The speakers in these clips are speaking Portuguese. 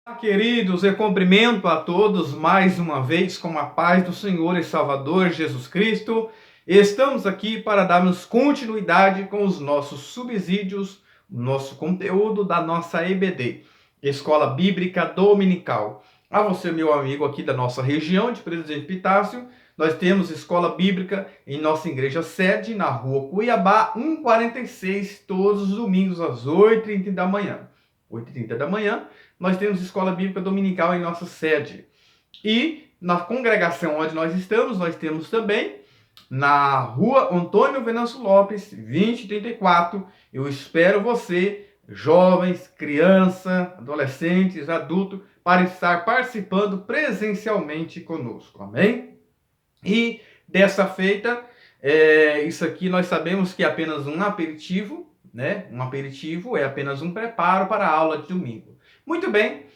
Olá, queridos, eu cumprimento a todos mais uma vez com a paz do Senhor e Salvador Jesus Cristo. Estamos aqui para darmos continuidade com os nossos subsídios, nosso conteúdo da nossa EBD, Escola Bíblica Dominical. A você, meu amigo aqui da nossa região de Presidente Epitácio, nós temos Escola Bíblica em nossa igreja sede, na rua Cuiabá, 146, todos os domingos às 8h30 da manhã. 8h30 da manhã, nós temos Escola Bíblica Dominical em nossa sede. E na congregação onde nós estamos, nós temos também na rua Antônio Venâncio Lopes, 2034. Eu espero você, jovens, crianças, adolescentes, adultos, para estar participando presencialmente conosco. Amém? E dessa feita, isso aqui nós sabemos que é apenas um aperitivo, né? Um aperitivo é apenas um preparo para a aula de domingo. Muito bem,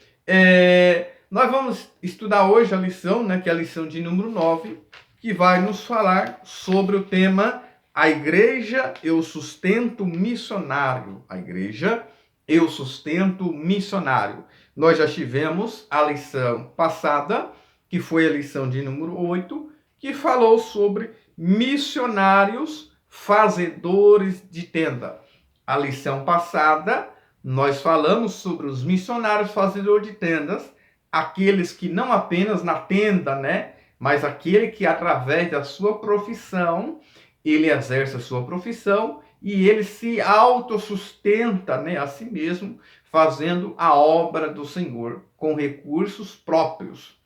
nós vamos estudar hoje a lição, né, que é a lição de número 9, que vai nos falar sobre o tema A Igreja e o Sustento Missionário. A Igreja e o Sustento Missionário. Nós já tivemos a lição passada, que foi a lição de número 8, que falou sobre missionários fazedores de tenda. A lição passada, nós falamos sobre os missionários fazedores de tendas, aqueles que não apenas na tenda, né, mas aquele que através da sua profissão, ele exerce a sua profissão e ele se autossustenta, né, a si mesmo, fazendo a obra do Senhor com recursos próprios.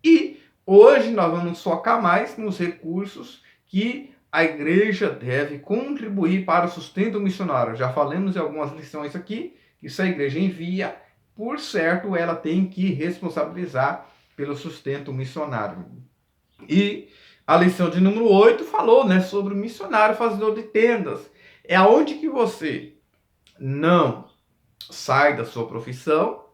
E hoje nós vamos focar mais nos recursos que a igreja deve contribuir para o sustento missionário. Já falamos em algumas lições aqui, que se a igreja envia, por certo, ela tem que responsabilizar pelo sustento missionário. E a lição de número 8 falou, né, sobre o missionário fazedor de tendas. É aonde que você não sai da sua profissão,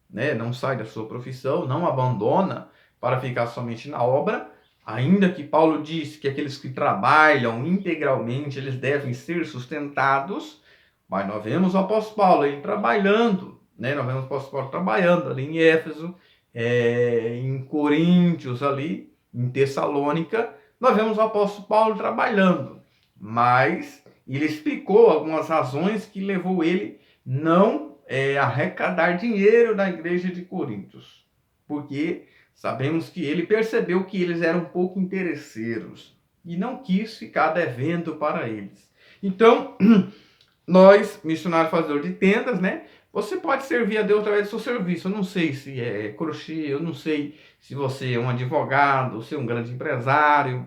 né, não sai da sua profissão, não abandona para ficar somente na obra, ainda que Paulo disse que aqueles que trabalham integralmente, eles devem ser sustentados, mas nós vemos o apóstolo Paulo ele trabalhando, né? Nós vemos o apóstolo Paulo trabalhando ali em Éfeso, em Coríntios ali, em Tessalônica, nós vemos o apóstolo Paulo trabalhando, mas ele explicou algumas razões que levou ele não arrecadar dinheiro da igreja de Coríntios, porque sabemos que ele percebeu que eles eram um pouco interesseiros e não quis ficar devendo para eles. Então, nós, missionários fazedores de tendas, né? Você pode servir a Deus através do seu serviço. Eu não sei se é crochê, eu não sei se você é um advogado, se é um grande empresário,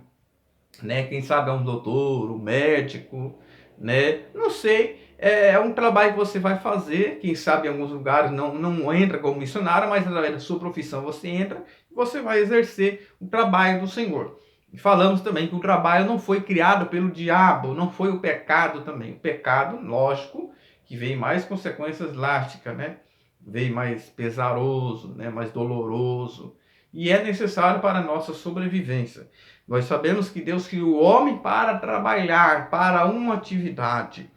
né? Quem sabe é um doutor, um médico, né? Não sei. É um trabalho que você vai fazer, quem sabe em alguns lugares não entra como missionário, mas através da sua profissão você entra e você vai exercer o trabalho do Senhor. E falamos também que o trabalho não foi criado pelo diabo, não foi o pecado também. O pecado, lógico, que veio mais consequências drásticas, né? Veio mais pesaroso, né? Mais doloroso. E é necessário para a nossa sobrevivência. Nós sabemos que Deus criou o homem para trabalhar, para uma atividade.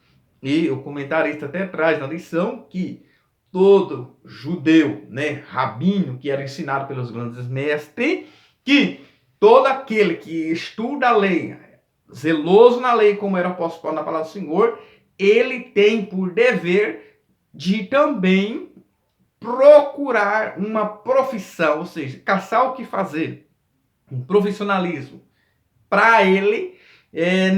E o comentarista até traz na lição que todo judeu, né, rabino, que era ensinado pelos grandes mestres, que todo aquele que estuda a lei, zeloso na lei, como era o apóstolo Paulo na palavra do Senhor, ele tem por dever de também procurar uma profissão, ou seja, caçar o que fazer, um profissionalismo, para ele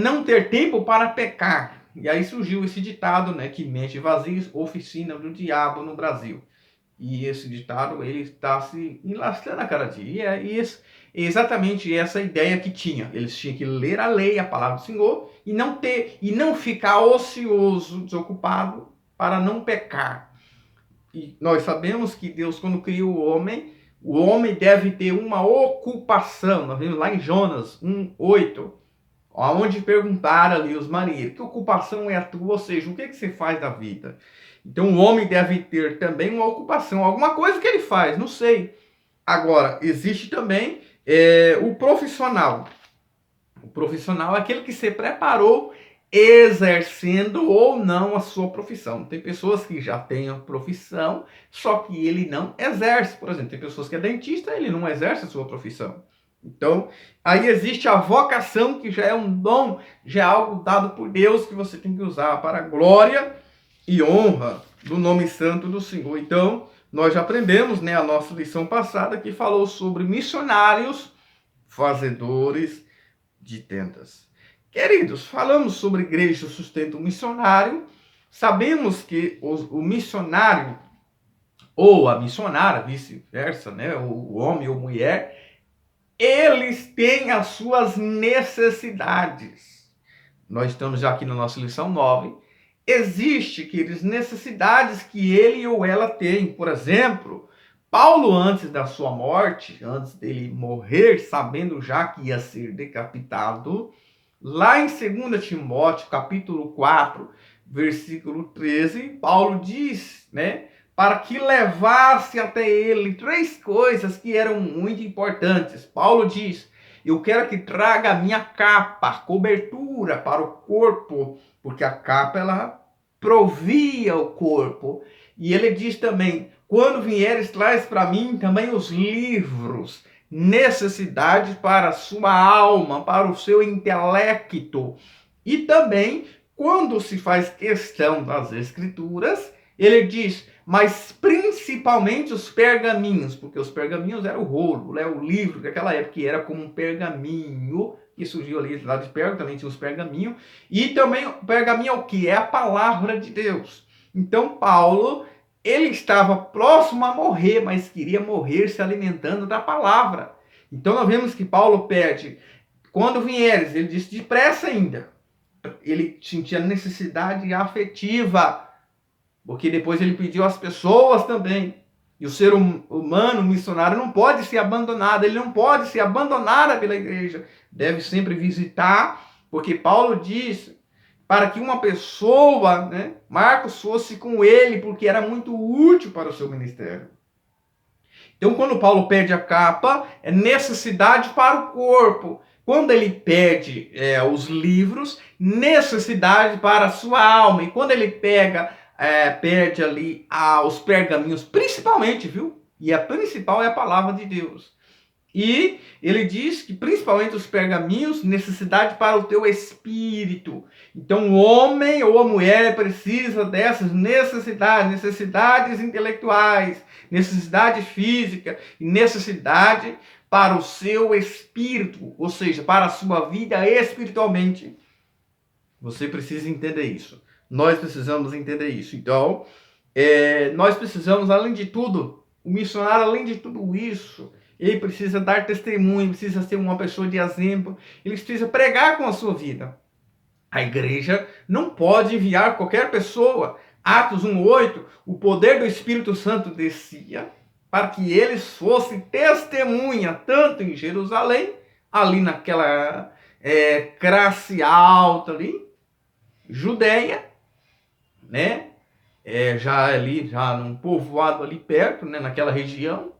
não ter tempo para pecar. E aí surgiu esse ditado, né, que mente vazia, oficina do diabo no Brasil. E esse ditado, ele está se enlastrando a cada dia. E é exatamente essa ideia que tinha. Eles tinham que ler a lei, a palavra do Senhor, e não ficar ocioso, desocupado, para não pecar. E nós sabemos que Deus, quando criou o homem deve ter uma ocupação. Nós vemos lá em Jonas 1:8. Onde perguntaram ali os marinheiros, que ocupação é a tua? Ou seja, o que você faz da vida? Então o homem deve ter também uma ocupação, alguma coisa que ele faz, não sei. Agora, existe também o profissional. O profissional é aquele que se preparou exercendo ou não a sua profissão. Tem pessoas que já têm a profissão, só que ele não exerce. Por exemplo, tem pessoas que é dentista, ele não exerce a sua profissão. Então, aí existe a vocação, que já é um dom, já é algo dado por Deus, que você tem que usar para a glória e honra do nome santo do Senhor. Então, nós já aprendemos, né, a nossa lição passada, que falou sobre missionários fazedores de tendas. Queridos, falamos sobre igreja sustento missionário. Sabemos que o missionário ou a missionária, vice-versa, né, o homem ou mulher, eles têm as suas necessidades. Nós estamos já aqui na nossa lição 9. Existe, queridos, necessidades que ele ou ela tem. Por exemplo, Paulo, antes da sua morte, antes dele morrer, sabendo já que ia ser decapitado, lá em 2 Timóteo, capítulo 4, versículo 13, Paulo diz, né, para que levasse até ele 3 coisas que eram muito importantes. Paulo diz: eu quero que traga a minha capa, cobertura para o corpo, porque a capa ela provia o corpo. E ele diz também: quando vieres, traz para mim também os livros, necessidade para a sua alma, para o seu intelecto. E também, quando se faz questão das escrituras, ele diz: mas principalmente os pergaminhos, porque os pergaminhos era o rolo, né, o livro daquela época, que era como um pergaminho, que surgiu ali lá de Pérgamo, também tinha os pergaminhos, e também o pergaminho é o que? É a palavra de Deus. Então Paulo, ele estava próximo a morrer, mas queria morrer se alimentando da palavra. Então nós vemos que Paulo pede: quando vieres, ele disse depressa ainda. Ele sentia necessidade afetiva, porque depois ele pediu às pessoas também. E o ser humano, missionário, não pode ser abandonado, ele não pode ser abandonado pela igreja. Deve sempre visitar, porque Paulo diz para que uma pessoa, né, Marcos, fosse com ele, porque era muito útil para o seu ministério. Então, quando Paulo pede a capa, é necessidade para o corpo. Quando ele pede os livros, necessidade para a sua alma. E quando ele pede ali os pergaminhos, principalmente, viu? E a principal é a palavra de Deus. E ele diz que principalmente os pergaminhos, necessidade para o teu espírito. Então o homem ou a mulher precisa dessas necessidades intelectuais, necessidade física e necessidade para o seu espírito, ou seja, para a sua vida espiritualmente. Você precisa entender isso. Nós precisamos entender isso. Então, nós precisamos, além de tudo, o missionário, além de tudo isso, ele precisa dar testemunho, precisa ser uma pessoa de exemplo, ele precisa pregar com a sua vida. A igreja não pode enviar qualquer pessoa. Atos 1:8, o poder do Espírito Santo descia para que eles fossem testemunha, tanto em Jerusalém, ali naquela classe alta ali, Judeia, né? Já num povoado ali perto, né? Naquela região,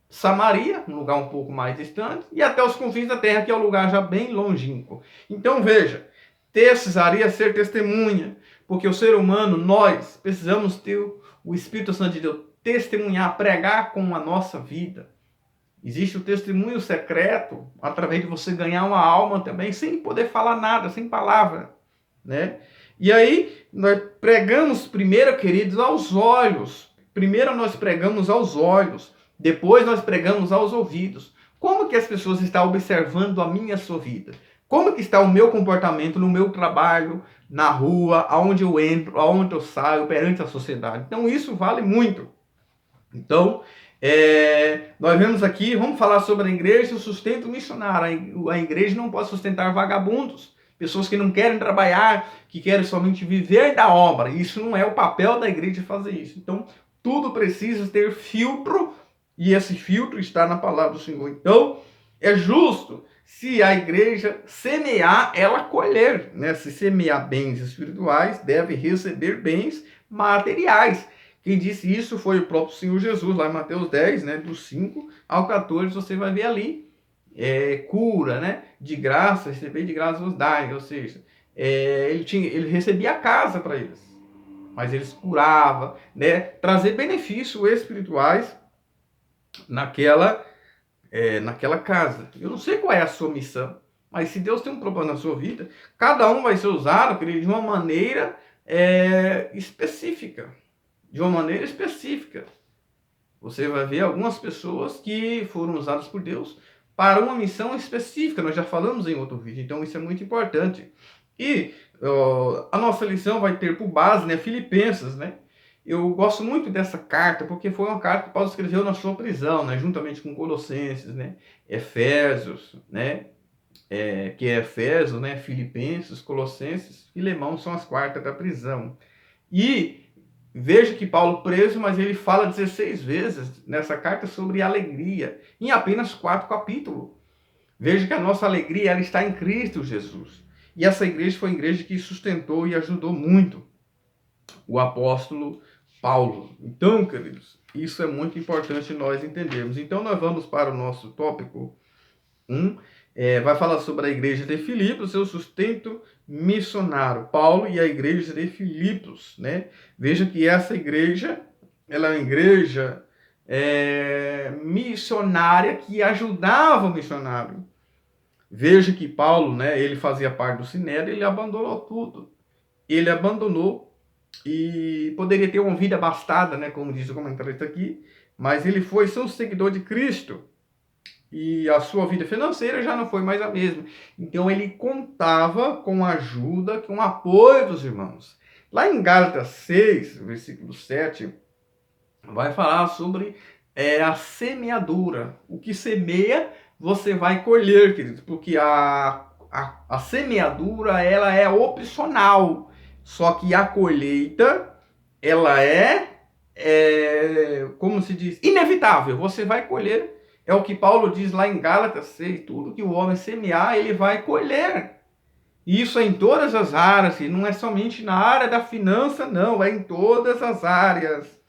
Samaria, um lugar um pouco mais distante, e até os confins da terra, que é um lugar já bem longínquo. Então veja, precisaria ser testemunha, porque o ser humano, nós precisamos ter o Espírito Santo de Deus, testemunhar, pregar com a nossa vida. Existe o testemunho secreto, através de você ganhar uma alma também, sem poder falar nada, sem palavra, né? E aí, nós pregamos primeiro, queridos, aos olhos. Primeiro nós pregamos aos olhos, depois nós pregamos aos ouvidos. Como que as pessoas estão observando a minha sua vida? Como que está o meu comportamento no meu trabalho, na rua, aonde eu entro, aonde eu saio, perante a sociedade? Então isso vale muito. Então, nós vemos aqui, vamos falar sobre a igreja e o sustento missionário. A igreja não pode sustentar vagabundos, pessoas que não querem trabalhar, que querem somente viver da obra. Isso não é o papel da igreja fazer isso. Então, tudo precisa ter filtro, e esse filtro está na palavra do Senhor. Então, é justo, se a igreja semear, ela colher, né? Se semear bens espirituais, deve receber bens materiais. Quem disse isso foi o próprio Senhor Jesus, lá em Mateus 10, né? Do 5 ao 14, você vai ver ali. Cura, né? De graça, receber de graça vos dai, ou seja, ele recebia casa para eles, mas eles curavam, né? Trazer benefícios espirituais naquela casa. Eu não sei qual é a sua missão, mas se Deus tem um propósito na sua vida, cada um vai ser usado, querido, de uma maneira específica. De uma maneira específica. Você vai ver algumas pessoas que foram usadas por Deus para uma missão específica. Nós já falamos em outro vídeo, então isso é muito importante. E a nossa lição vai ter por base, né, Filipenses, né? Eu gosto muito dessa carta, porque foi uma carta que Paulo escreveu na sua prisão, né, juntamente com Colossenses, né, Efésios, né, que é Efésios, né, Filipenses, Colossenses, Filemão são as quartas da prisão. E veja que Paulo preso, mas ele fala 16 vezes nessa carta sobre alegria, em apenas 4 capítulos. Veja que a nossa alegria ela está em Cristo Jesus. E essa igreja foi a igreja que sustentou e ajudou muito o apóstolo Paulo. Então, queridos, isso é muito importante nós entendermos. Então, nós vamos para o nosso tópico 1. Vai falar sobre a igreja de Filipos, seu sustento missionário. Paulo e a igreja de Filipos, né? Veja que essa igreja, ela é uma igreja missionária que ajudava o missionário. Veja que Paulo, né, ele fazia parte do Sinédrio, ele abandonou tudo. Ele abandonou e poderia ter uma vida abastada, né, como diz o comentarista aqui, mas ele foi seu seguidor de Cristo. E a sua vida financeira já não foi mais a mesma. Então ele contava com a ajuda, com o apoio dos irmãos. Lá em Gálatas 6, versículo 7, vai falar sobre a semeadura. O que semeia, você vai colher, queridos, porque a semeadura ela é opcional. Só que a colheita, ela como se diz, inevitável. Você vai colher. É o que Paulo diz lá em Gálatas 6, tudo que o homem semear, ele vai colher. Isso é em todas as áreas, e não é somente na área da finança, não, é em todas as áreas.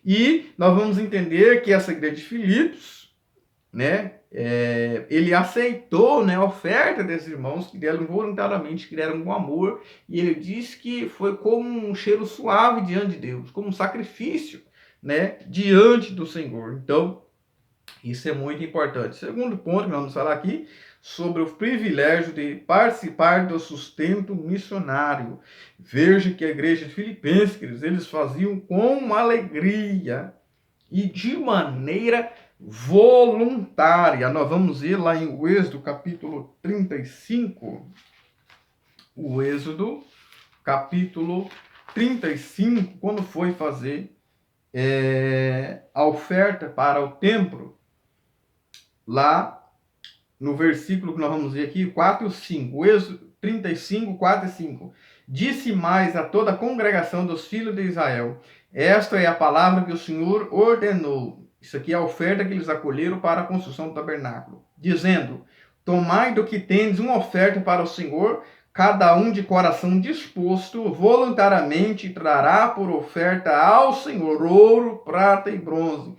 E nós vamos entender que essa igreja de Filipos, né, ele aceitou, né, a oferta desses irmãos que deram voluntariamente, que deram com amor, e ele diz que foi como um cheiro suave diante de Deus, como um sacrifício, né, diante do Senhor. Então, isso é muito importante. Segundo ponto que nós vamos falar aqui, sobre o privilégio de participar do sustento missionário. Veja que a igreja de Filipenses, eles faziam com alegria e de maneira voluntária. Nós vamos ver lá em Êxodo capítulo 35. O Êxodo capítulo 35, quando foi fazer a oferta para o templo. Lá no versículo que nós vamos ver aqui, 4 e 5, Êxodo 35, 4 e 5. Disse mais a toda a congregação dos filhos de Israel: esta é a palavra que o Senhor ordenou. Isso aqui é a oferta que eles acolheram para a construção do tabernáculo. Dizendo: tomai do que tendes uma oferta para o Senhor, cada um de coração disposto, voluntariamente trará por oferta ao Senhor ouro, prata e bronze.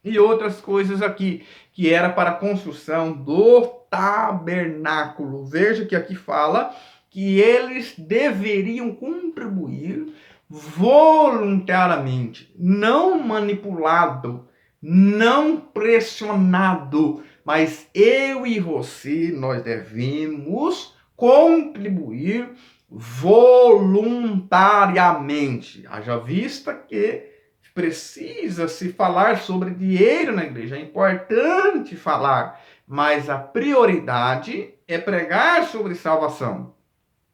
E outras coisas aqui, que era para a construção do tabernáculo. Veja que aqui fala que eles deveriam contribuir voluntariamente, não manipulado, não pressionado, mas eu e você, nós devemos contribuir voluntariamente. Haja vista que precisa se falar sobre dinheiro na igreja, é importante falar, mas a prioridade é pregar sobre salvação.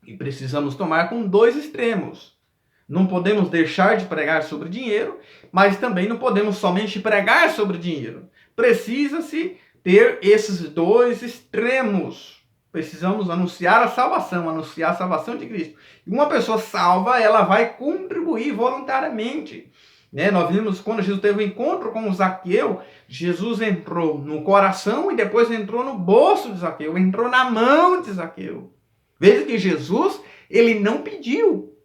E precisamos tomar com 2 extremos. Não podemos deixar de pregar sobre dinheiro, mas também não podemos somente pregar sobre dinheiro. Precisa-se ter esses 2 extremos. Precisamos anunciar a salvação de Cristo. E uma pessoa salva, ela vai contribuir voluntariamente. Nós vimos quando Jesus teve um encontro com o Zaqueu, Jesus entrou no coração e depois entrou no bolso de Zaqueu, entrou na mão de Zaqueu. Veja que Jesus, ele não pediu,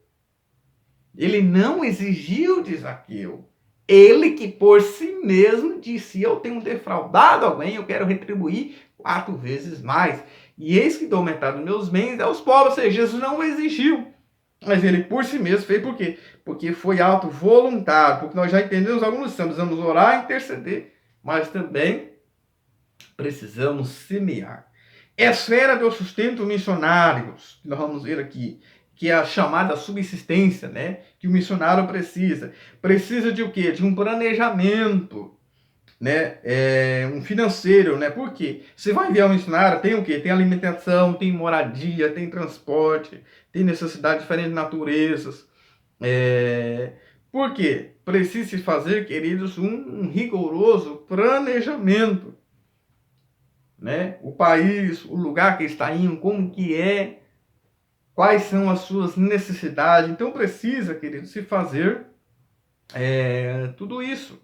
ele não exigiu de Zaqueu. Ele que por si mesmo disse: eu tenho defraudado alguém, eu quero retribuir 4 vezes mais. E eis que dou metade dos meus bens aos pobres. Ou seja, Jesus não exigiu, mas ele por si mesmo fez. Por quê? Porque foi ato voluntário, porque nós já entendemos alguns santos, precisamos orar e interceder, mas também precisamos semear. É a esfera do sustento missionários, que nós vamos ver aqui, que é a chamada subsistência, né? Que o missionário precisa. Precisa de o quê? De um planejamento, né? Um financeiro, né? Por quê? Você vai enviar um missionário, tem o quê? Tem alimentação, tem moradia, tem transporte, tem necessidade de diferentes naturezas. Por quê? Precisa se fazer, queridos, um rigoroso planejamento, né? O país, o lugar que está indo, como que é, quais são as suas necessidades. Então precisa, queridos, se fazer tudo isso.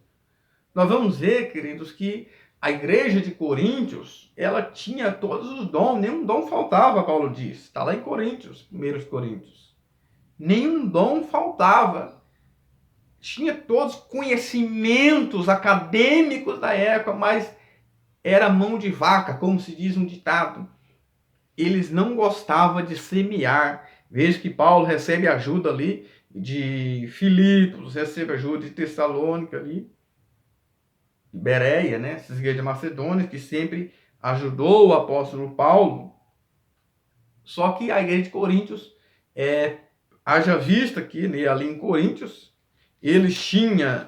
Nós vamos ver, queridos, que a igreja de Coríntios, ela tinha todos os dons, nenhum dom faltava, Paulo diz. Está lá em Coríntios, 1 Coríntios. Nenhum dom faltava. Tinha todos os conhecimentos acadêmicos da época, mas era mão de vaca, como se diz um ditado. Eles não gostavam de semear. Veja que Paulo recebe ajuda ali de Filipos, recebe ajuda de Tessalônica ali, de Bereia, né? Essas igrejas de Macedônia, que sempre ajudou o apóstolo Paulo. Só que a igreja de Coríntios, haja vista que, né, ali em Coríntios, eles tinham,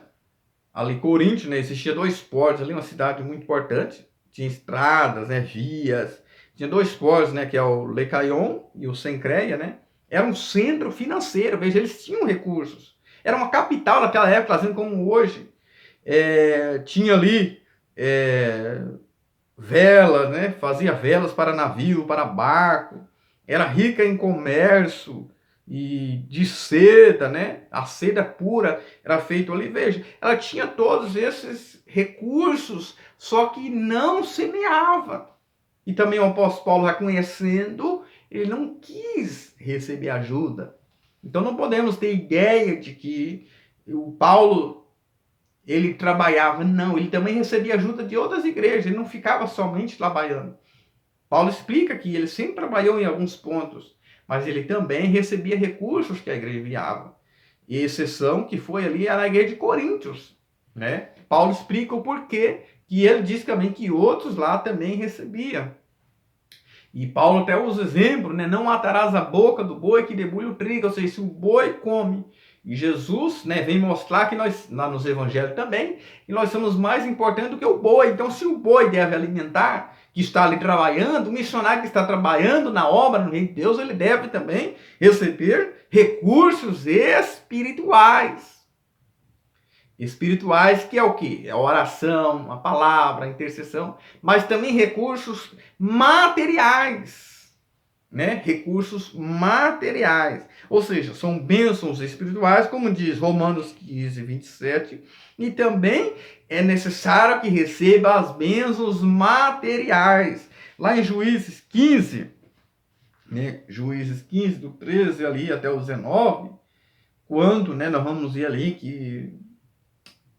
ali Coríntios, né, existia 2 portos ali, uma cidade muito importante, tinha estradas, né, vias, tinha 2 portos, né, que é o Lecaion e o Sencreia, né, era um centro financeiro, veja, eles tinham recursos, era uma capital naquela época, fazendo como hoje, tinha ali velas, né, fazia velas para navio, para barco, era rica em comércio, e de seda, né? A seda pura era feita ali. Veja, ela tinha todos esses recursos, só que não semeava. E também o apóstolo Paulo, reconhecendo, ele não quis receber ajuda. Então não podemos ter ideia de que o Paulo, ele trabalhava. Não, ele também recebia ajuda de outras igrejas, ele não ficava somente trabalhando. Paulo explica que ele sempre trabalhou em alguns pontos, mas ele também recebia recursos que a igreja enviava. E exceção que foi ali era a igreja de Coríntios, né? Paulo explica o porquê, que ele diz também que outros lá também recebiam. E Paulo até usa exemplo, né? Não atarás a boca do boi que debulha o trigo, ou seja, se o boi come. E Jesus, né, vem mostrar que nós, lá nos evangelhos também, que nós somos mais importantes do que o boi. Então, se o boi deve alimentar, que está ali trabalhando, o missionário que está trabalhando na obra no reino de Deus, ele deve também receber recursos espirituais. Espirituais, que é o quê? É a oração, a palavra, a intercessão, mas também recursos materiais, né? Recursos materiais, ou seja, são bênçãos espirituais, como diz Romanos 15, 27, e também é necessário que receba as bênçãos materiais. Lá em Juízes 15, né? Juízes 15, do 13 ali até o 19, quando, né, nós vamos ver ali que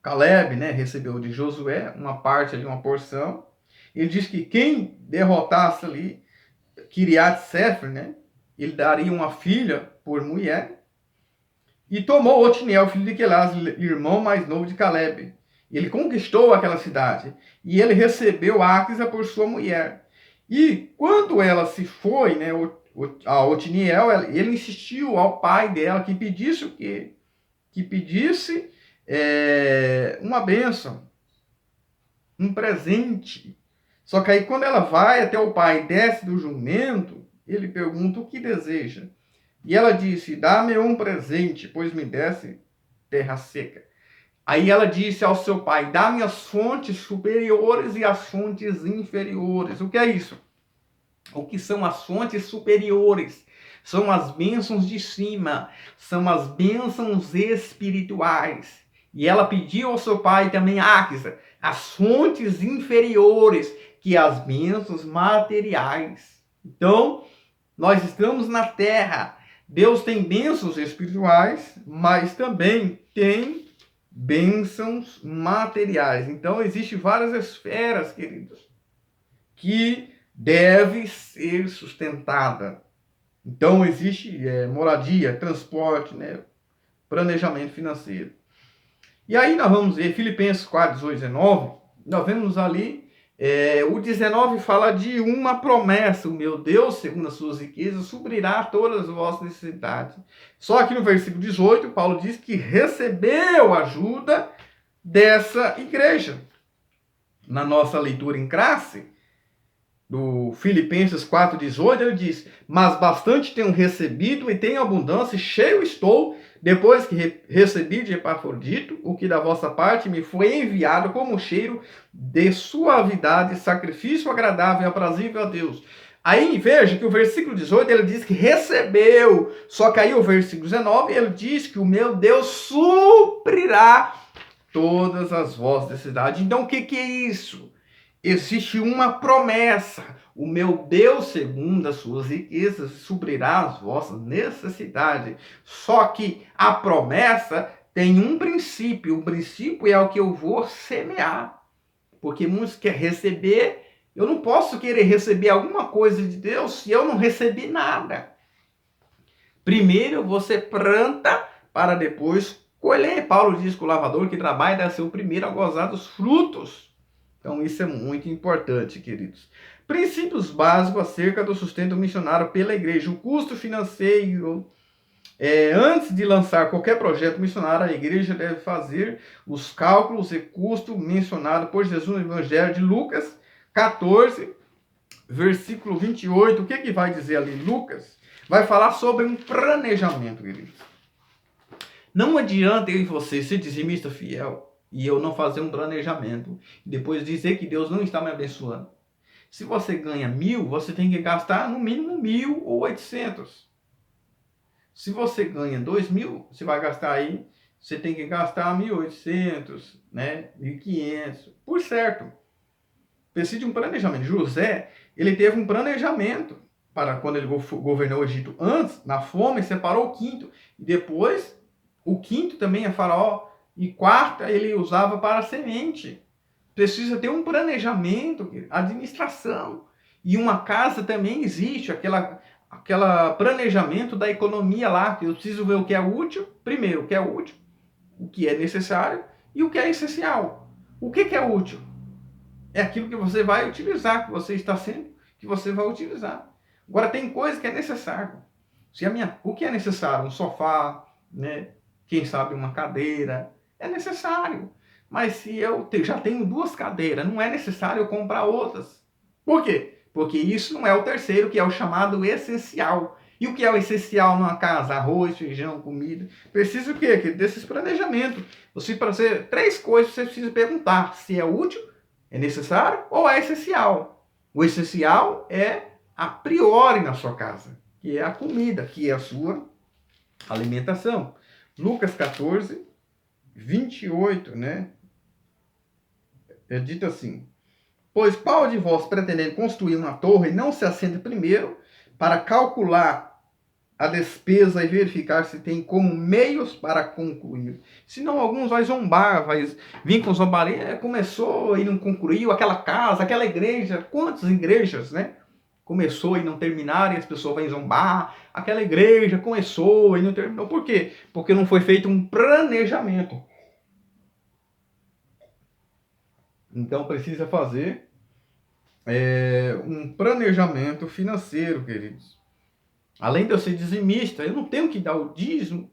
Caleb, né, recebeu de Josué uma parte ali, uma porção. Ele diz que quem derrotasse ali Kiriat-Sefer, né, ele daria uma filha por mulher. E tomou Otniel, filho de Quelaz, irmão mais novo de Caleb. Ele conquistou aquela cidade. E ele recebeu Áquisa por sua mulher. E quando ela se foi, né, a Otniel, ele insistiu ao pai dela que pedisse o quê? Que pedisse uma bênção, um presente. Só que aí quando ela vai até o pai e desce do jumento, ele pergunta o que deseja. E ela disse, dá-me um presente, pois me desse terra seca. Aí ela disse ao seu pai, dá-me as fontes superiores e as fontes inferiores. O que é isso? O que são as fontes superiores? São as bênçãos de cima, são as bênçãos espirituais. E ela pediu ao seu pai também, Áquisa, as fontes inferiores, que as bênçãos materiais. Então, nós estamos na terra. Deus tem bênçãos espirituais, mas também tem bênçãos materiais. Então, existem várias esferas, queridos, que deve ser sustentada. Então, existe moradia, transporte, né, planejamento financeiro. E aí nós vamos ver Filipenses 4, 18, 19, nós vemos ali, o 19 fala de uma promessa: o meu Deus, segundo as suas riquezas, suprirá todas as vossas necessidades. Só que no versículo 18, Paulo diz que recebeu ajuda dessa igreja. Na nossa leitura em classe, do Filipenses 4,18, ele diz: mas bastante tenho recebido e tenho abundância, cheio estou, depois que recebi de Epafrodito, o que da vossa parte me foi enviado como cheiro de suavidade, sacrifício agradável e aprazível a Deus. Aí veja que o versículo 18 ele diz que recebeu, só que aí o versículo 19 ele diz que o meu Deus suprirá todas as vossas necessidades. Então o que é isso? Existe uma promessa: o meu Deus, segundo as suas riquezas, suprirá as vossas necessidades. Só que a promessa tem um princípio. O princípio é o que eu vou semear. Porque muitos querem receber. Eu não posso querer receber alguma coisa de Deus se eu não recebi nada. Primeiro você planta para depois colher. Paulo diz que o lavrador que trabalha deve ser o primeiro a gozar dos frutos. Então isso é muito importante, queridos. Princípios básicos acerca do sustento missionário pela igreja. O custo financeiro. Antes de lançar qualquer projeto missionário, a igreja deve fazer os cálculos e custo mencionado por Jesus no Evangelho de Lucas 14, versículo 28. O que vai dizer ali Lucas? Vai falar sobre um planejamento, queridos. Não adianta eu e você ser dizimista fiel e eu não fazer um planejamento e depois dizer que Deus não está me abençoando. Se você ganha 1.000, você tem que gastar no mínimo 1.000 ou 800. Se você ganha 2.000, você vai gastar aí, você tem que gastar 1.800, né? 1.500, por certo. Precisa de um planejamento. José, ele teve um planejamento para quando ele governou o Egito. Antes, na fome, separou o quinto. E depois, o quinto também é faraó. E quarta, ele usava para semente. Precisa ter um planejamento, administração. E uma casa também existe, aquela planejamento da economia lá, que eu preciso ver o que é útil, primeiro, o que é útil, o que é necessário e o que é essencial. O que é útil? É aquilo que você vai utilizar, que você está sendo, que você vai utilizar. Agora, tem coisa que é necessário. O que é necessário? Um sofá, né? Quem sabe uma cadeira. É necessário. Mas se eu já tenho 2 cadeiras, não é necessário eu comprar outras. Por quê? Porque isso não é o terceiro, que é o chamado essencial. E o que é o essencial numa casa? Arroz, feijão, comida. Precisa o quê? Desses planejamentos. Você, para fazer 3 coisas, você precisa perguntar se é útil, é necessário ou é essencial. O essencial é a priori na sua casa, que é a comida, que é a sua alimentação. Lucas 14, 28, né? É dito assim: pois qual de vós, pretendendo construir uma torre, não se assenta primeiro para calcular a despesa e verificar se tem como meios para concluir? Senão alguns vai zombar, vai vir com zombaria. Começou e não concluiu aquela casa, aquela igreja. Quantas igrejas, né? Começou e não terminaram e as pessoas vão zombar. Aquela igreja começou e não terminou. Por quê? Porque não foi feito um planejamento. Então precisa fazer um planejamento financeiro, queridos. Além de eu ser dizimista, eu não tenho que dar o dízimo.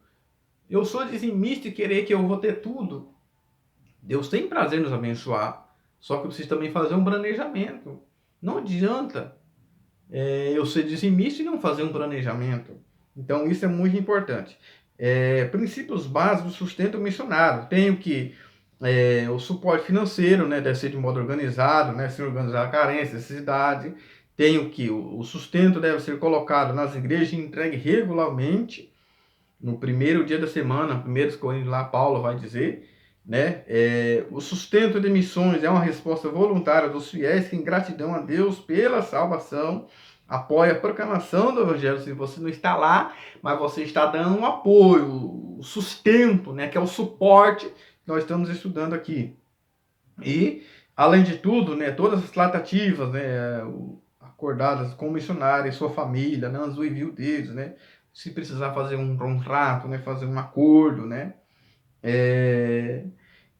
Eu sou dizimista e querer que eu vou ter tudo. Deus tem prazer em nos abençoar. Só que eu preciso também fazer um planejamento. Não adianta eu ser dizimista e não fazer um planejamento. Então isso é muito importante. Princípios básicos do sustento missionário. Tenho que o suporte financeiro, né, deve ser de modo organizado, né, sem organizar a carência, necessidade. Tenho que o sustento deve ser colocado nas igrejas e entregue regularmente no primeiro dia da semana. Primeiros Coríntios lá Paulo vai dizer, né? O sustento de missões é uma resposta voluntária dos fiéis que, em gratidão a Deus pela salvação, apoia a proclamação do evangelho. Se você não está lá, mas você está dando um apoio, o sustento, né, que é o suporte que nós estamos estudando aqui. E além de tudo, né, todas as tratativas, né, a acordadas com o missionário e sua família, né, os envio deles, né? Se precisar fazer um contrato, né, fazer um acordo, né?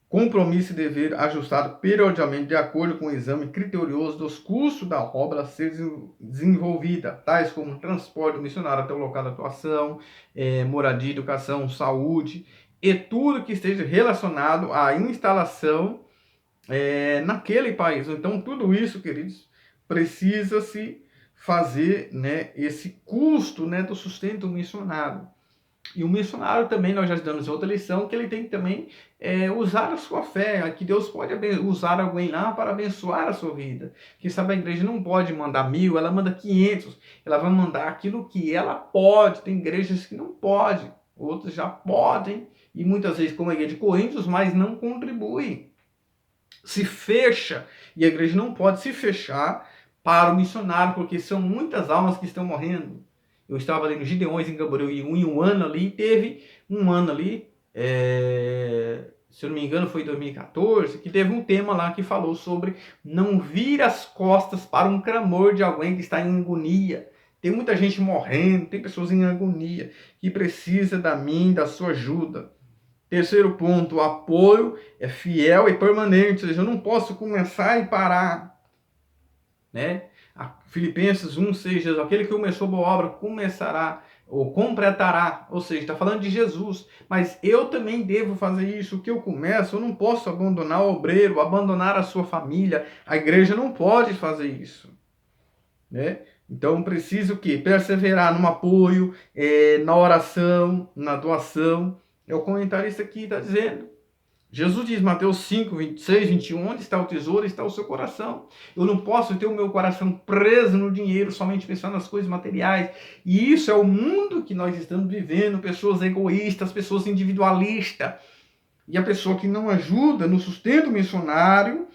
Compromisso e dever ajustado periodicamente de acordo com o exame criterioso dos custos da obra a ser desenvolvida, tais como transporte do missionário até o local da atuação, moradia, educação, saúde e tudo que esteja relacionado à instalação naquele país. Então, tudo isso, queridos, precisa se fazer, né, esse custo, né, do sustento missionário. E o missionário também, nós já damos outra lição, que ele tem que também usar a sua fé, que Deus pode usar alguém lá para abençoar a sua vida. Quem sabe a igreja não pode mandar 1000, ela manda 500, ela vai mandar aquilo que ela pode. Tem igrejas que não podem, outras já podem, e muitas vezes, como a igreja de Coríntios, mas não contribui. Se fecha, e a igreja não pode se fechar para o missionário, porque são muitas almas que estão morrendo. Eu estava ali no Gideões, em Gamboreu, e um ano ali, teve um ano ali, se eu não me engano foi em 2014, que teve um tema lá que falou sobre não vir as costas para um clamor de alguém que está em agonia. Tem muita gente morrendo, tem pessoas em agonia, que precisa da minha, da sua ajuda. Terceiro ponto, o apoio é fiel e permanente, ou seja, eu não posso começar e parar, né? Filipenses 1:6 diz, aquele que começou boa obra começará ou completará, ou seja, está falando de Jesus, mas eu também devo fazer isso. O que eu começo, eu não posso abandonar o obreiro, abandonar a sua família, a igreja não pode fazer isso, né? Então preciso o quê? Perseverar no apoio, na oração, na doação. É o comentarista aqui está dizendo. Jesus diz, Mateus 5, 26, 21, onde está o tesouro, está o seu coração. Eu não posso ter o meu coração preso no dinheiro, somente pensando nas coisas materiais. E isso é o mundo que nós estamos vivendo, pessoas egoístas, pessoas individualistas. E a pessoa que não ajuda no sustento missionário,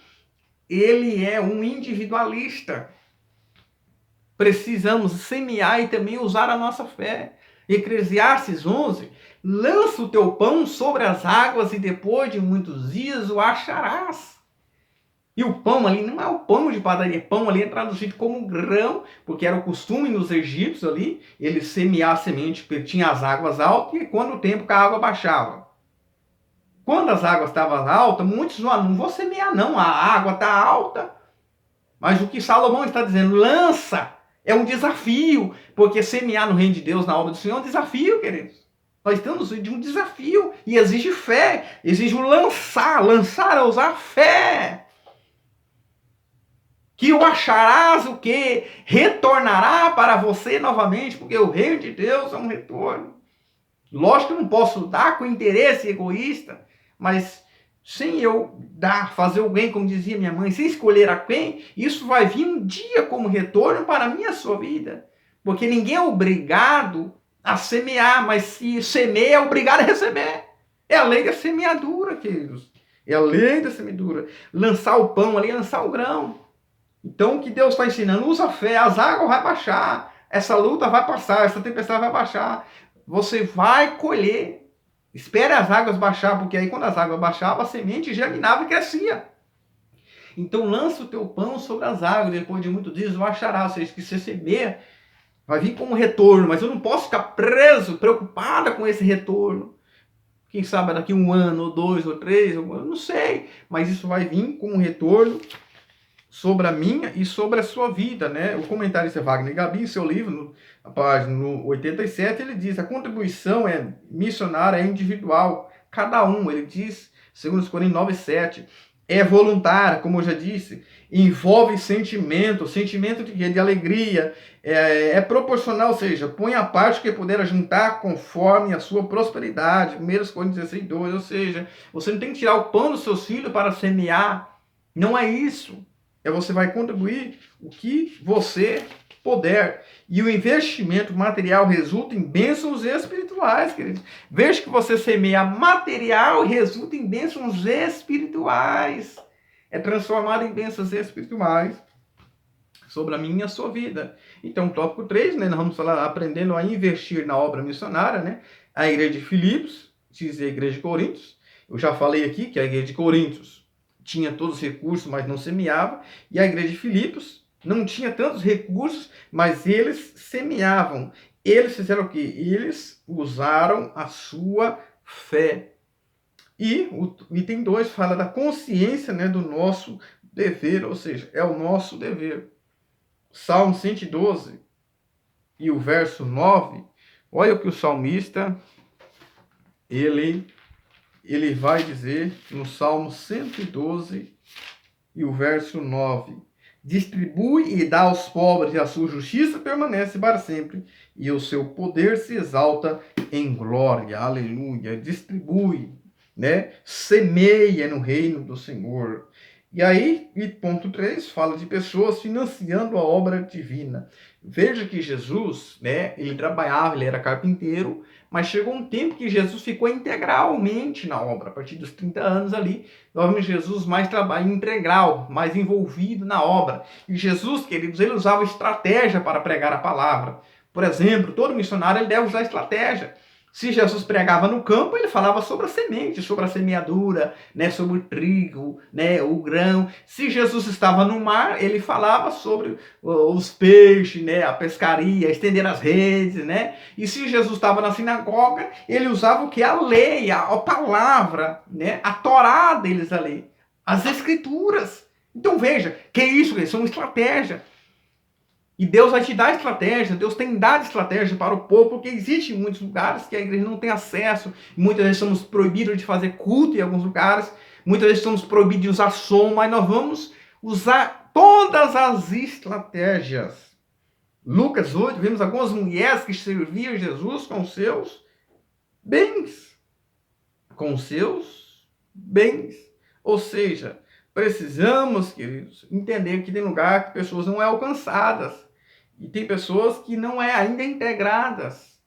ele é um individualista. Precisamos semear e também usar a nossa fé. Eclesiastes 11, lança o teu pão sobre as águas e depois de muitos dias o acharás. E o pão ali não é o pão de padaria, pão ali é traduzido como grão, porque era o costume nos egípcios ali, eles semear a semente, porque tinha as águas altas e quando o tempo que a água baixava. Quando as águas estavam altas, muitos não vou semear não, a água está alta. Mas o que Salomão está dizendo, lança. É um desafio, porque semear no reino de Deus, na obra do Senhor, é um desafio, queridos. Nós estamos de um desafio e exige fé, exige o lançar é usar fé. Que o acharás o quê? Retornará para você novamente, porque o reino de Deus é um retorno. Lógico que eu não posso dar com interesse egoísta, mas sem eu fazer o bem, como dizia minha mãe, sem escolher a quem, isso vai vir um dia como retorno para a minha sua vida. Porque ninguém é obrigado a semear, mas se semeia, é obrigado a receber. É a lei da semeadura, queridos. É a lei da semeadura. Lançar o pão ali, lançar o grão. Então o que Deus está ensinando, usa a fé, as águas vão baixar, essa luta vai passar, essa tempestade vai baixar. Você vai colher. Espere as águas baixar, porque aí quando as águas baixavam, a semente germinava e crescia. Então lança o teu pão sobre as águas, depois de muitos dias o achará, ou seja, que você semeia, vai vir como retorno, mas eu não posso ficar preso, preocupada com esse retorno. Quem sabe daqui 1 ano, ou 2, ou 3, eu não sei, mas isso vai vir como retorno sobre a minha e sobre a sua vida, né? O comentarista Wagner Gabi, em seu livro, na página 87, ele diz, a contribuição missionária é individual, cada um, ele diz, segundo Coríntios 9:7, é voluntária, como eu já disse, envolve sentimento de alegria, é proporcional, ou seja, põe a parte que puder juntar conforme a sua prosperidade, 1 Coríntios 16:2, ou seja, você não tem que tirar o pão dos seus filhos para semear, não é isso. Você vai contribuir o que você puder. E o investimento material resulta em bênçãos espirituais, queridos. Veja que você semeia material e resulta em bênçãos espirituais. É transformado em bênçãos espirituais sobre a minha e a sua vida. Então, tópico 3, né, nós vamos falar aprendendo a investir na obra missionária, né? A igreja de Filipos, diz a igreja de Coríntios. Eu já falei aqui que a igreja de Coríntios tinha todos os recursos, mas não semeava. E a igreja de Filipos, não tinha tantos recursos, mas eles semeavam. Eles fizeram o quê? Eles usaram a sua fé. E o item 2 fala da consciência, né, do nosso dever, ou seja, é o nosso dever. Salmo 112 e o verso 9, olha o que o salmista ele vai dizer no Salmo 112 e o verso 9. Distribui e dá aos pobres, e a sua justiça permanece para sempre, e o seu poder se exalta em glória. Aleluia. Distribui, né? Semeia no reino do Senhor. E aí, e ponto 3, fala de pessoas financiando a obra divina. Veja que Jesus, né, ele trabalhava, ele era carpinteiro, mas chegou um tempo que Jesus ficou integralmente na obra. A partir dos 30 anos ali, nós vemos Jesus mais trabalho integral, mais envolvido na obra. E Jesus, queridos, ele usava estratégia para pregar a palavra. Por exemplo, todo missionário ele deve usar estratégia. Se Jesus pregava no campo, ele falava sobre a semente, sobre a semeadura, né, sobre o trigo, né, o grão. Se Jesus estava no mar, ele falava sobre os peixes, né, a pescaria, estender as redes, né? E se Jesus estava na sinagoga, ele usava o que? A lei, a palavra, né, a Torá deles ali, as escrituras. Então veja, que isso? Isso é uma estratégia. E Deus vai te dar estratégia, Deus tem dado estratégia para o povo, porque existe em muitos lugares que a igreja não tem acesso. Muitas vezes somos proibidos de fazer culto em alguns lugares, muitas vezes somos proibidos de usar som, mas nós vamos usar todas as estratégias. Lucas 8, vemos algumas mulheres que serviam Jesus com seus bens. Com seus bens. Ou seja, precisamos, queridos, entender que tem lugar que pessoas não são alcançadas. E tem pessoas que não é ainda integradas.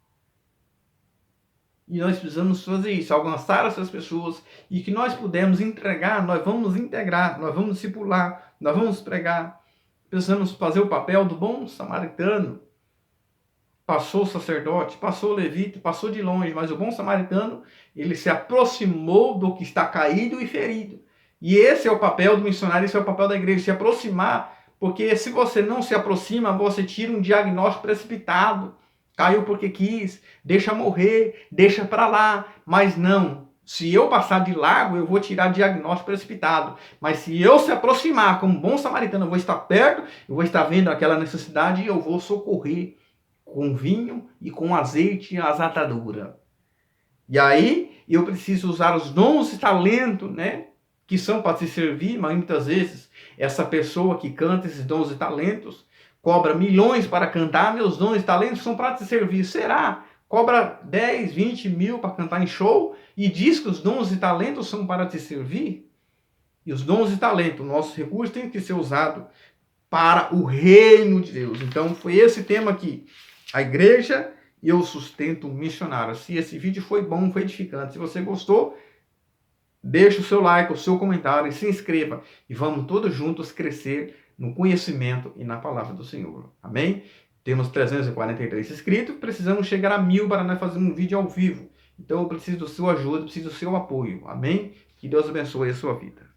E nós precisamos fazer isso, alcançar essas pessoas e que nós pudermos entregar, nós vamos integrar, nós vamos discipular, nós vamos pregar. Precisamos fazer o papel do bom samaritano. Passou o sacerdote, passou o levita, passou de longe, mas o bom samaritano, ele se aproximou do que está caído e ferido. E esse é o papel do missionário, esse é o papel da igreja, se aproximar. Porque se você não se aproxima, você tira um diagnóstico precipitado. Caiu porque quis, deixa morrer, deixa para lá. Mas não, se eu passar de largo, eu vou tirar diagnóstico precipitado. Mas se eu se aproximar como bom samaritano, eu vou estar perto, eu vou estar vendo aquela necessidade e eu vou socorrer com vinho e com azeite as ataduras. E aí eu preciso usar os dons e talentos, né? Que são para se servir, mas muitas vezes essa pessoa que canta esses dons e talentos cobra milhões para cantar, meus dons e talentos são para te servir. Será? Cobra 10, 20 mil para cantar em show e diz que os dons e talentos são para te servir? E os dons e talentos, nossos recursos, têm que ser usados para o reino de Deus. Então foi esse tema aqui. A igreja e o sustento missionário. Se esse vídeo foi bom, foi edificante. Se você gostou, deixe o seu like, o seu comentário e se inscreva. E vamos todos juntos crescer no conhecimento e na palavra do Senhor. Amém? Temos 343 inscritos, precisamos chegar a 1000 para nós fazermos um vídeo ao vivo. Então eu preciso da sua ajuda, preciso do seu apoio. Amém? Que Deus abençoe a sua vida.